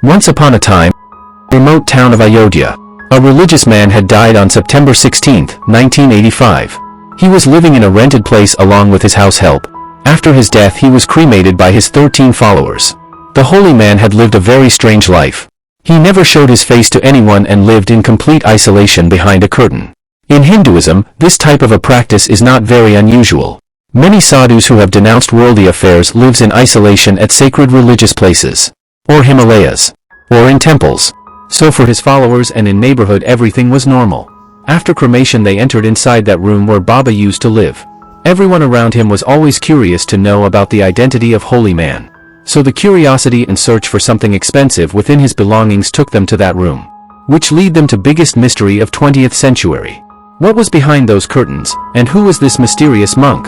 Once upon a time, in the remote town of Ayodhya, a religious man had died on September 16, 1985. He was living in a rented place along with his house help. After his death he was cremated by his 13 followers. The holy man had lived a very strange life. He never showed his face to anyone and lived in complete isolation behind a curtain. In Hinduism, this type of a practice is not very unusual. Many sadhus who have denounced worldly affairs lives in isolation at sacred religious places, or Himalayas, or in temples. So for his followers and in neighborhood everything was normal. After cremation they entered inside that room where Baba used to live. Everyone around him was always curious to know about the identity of holy man. So the curiosity and search for something expensive within his belongings took them to that room, which lead them to biggest mystery of 20th century. What was behind those curtains, and who was this mysterious monk?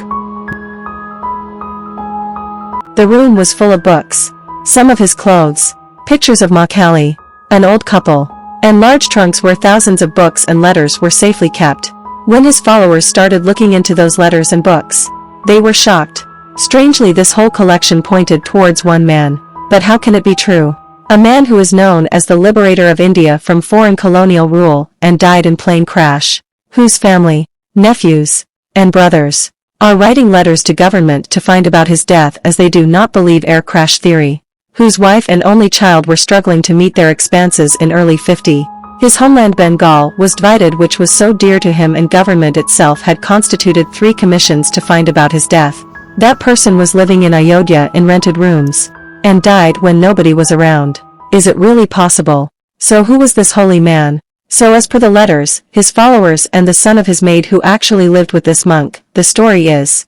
The room was full of books, some of his clothes, pictures of Ma Kali, an old couple, and large trunks where thousands of books and letters were safely kept. When his followers started looking into those letters and books, they were shocked. Strangely, this whole collection pointed towards one man. But how can it be true? A man who is known as the liberator of India from foreign colonial rule and died in plane crash, whose family, nephews, and brothers are writing letters to government to find about his death as they do not believe air crash theory, whose wife and only child were struggling to meet their expenses in early 50. His homeland Bengal was divided, which was so dear to him, and government itself had constituted 3 commissions to find about his death. That person was living in Ayodhya in rented rooms, and died when nobody was around. Is it really possible? So who was this holy man? So as per the letters, his followers and the son of his maid who actually lived with this monk, the story is,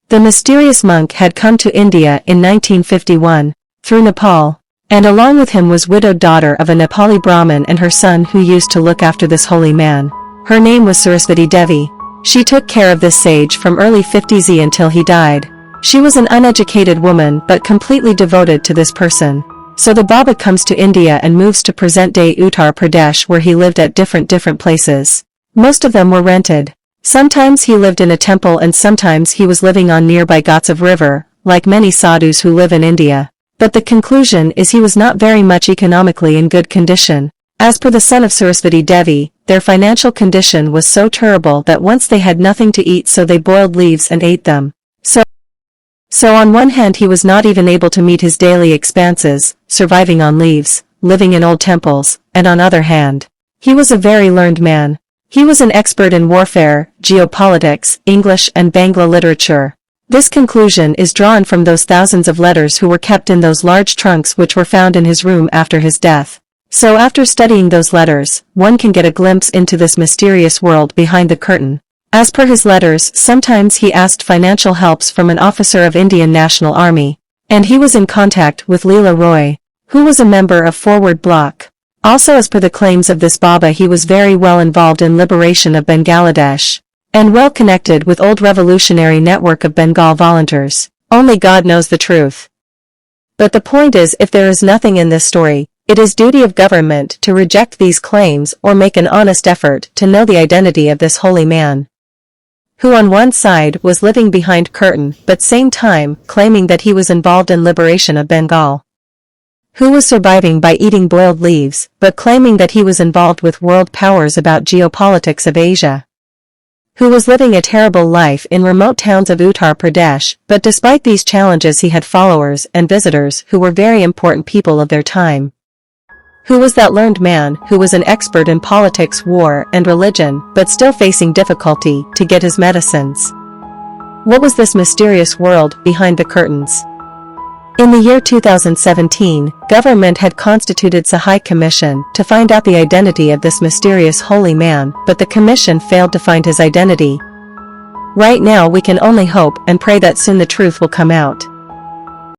the mysterious monk had come to India in 1951, through Nepal, and along with him was widowed daughter of a Nepali Brahmin and her son who used to look after this holy man. Her name was Saraswati Devi. She took care of this sage from early 50s until he died. She was an uneducated woman but completely devoted to this person. So the Baba comes to India and moves to present-day Uttar Pradesh, where he lived at different places. Most of them were rented. Sometimes he lived in a temple and sometimes he was living on nearby ghats of river, like many sadhus who live in India. But the conclusion is he was not very much economically in good condition. As per the son of Saraswati Devi, their financial condition was so terrible that once they had nothing to eat, so they boiled leaves and ate them. So on one hand he was not even able to meet his daily expenses, surviving on leaves, living in old temples, and on other hand, he was a very learned man. He was an expert in warfare, geopolitics, English and Bangla literature. This conclusion is drawn from those thousands of letters who were kept in those large trunks which were found in his room after his death. So after studying those letters, one can get a glimpse into this mysterious world behind the curtain. As per his letters, sometimes he asked financial helps from an officer of Indian National Army, and he was in contact with Leela Roy, who was a member of Forward Bloc. Also, as per the claims of this Baba, he was very well involved in liberation of Bangladesh, and well connected with old revolutionary network of Bengal volunteers. Only God knows the truth. But the point is, if there is nothing in this story, it is duty of government to reject these claims or make an honest effort to know the identity of this holy man, who on one side was living behind curtain but same time claiming that he was involved in liberation of Bengal, who was surviving by eating boiled leaves but claiming that he was involved with world powers about geopolitics of Asia, who was living a terrible life in remote towns of Uttar Pradesh, but despite these challenges he had followers and visitors who were very important people of their time. Who was that learned man who was an expert in politics, war, and religion, but still facing difficulty to get his medicines? What was this mysterious world behind the curtains? In the year 2017, government had constituted a high commission to find out the identity of this mysterious holy man, but the commission failed to find his identity. Right now we can only hope and pray that soon the truth will come out.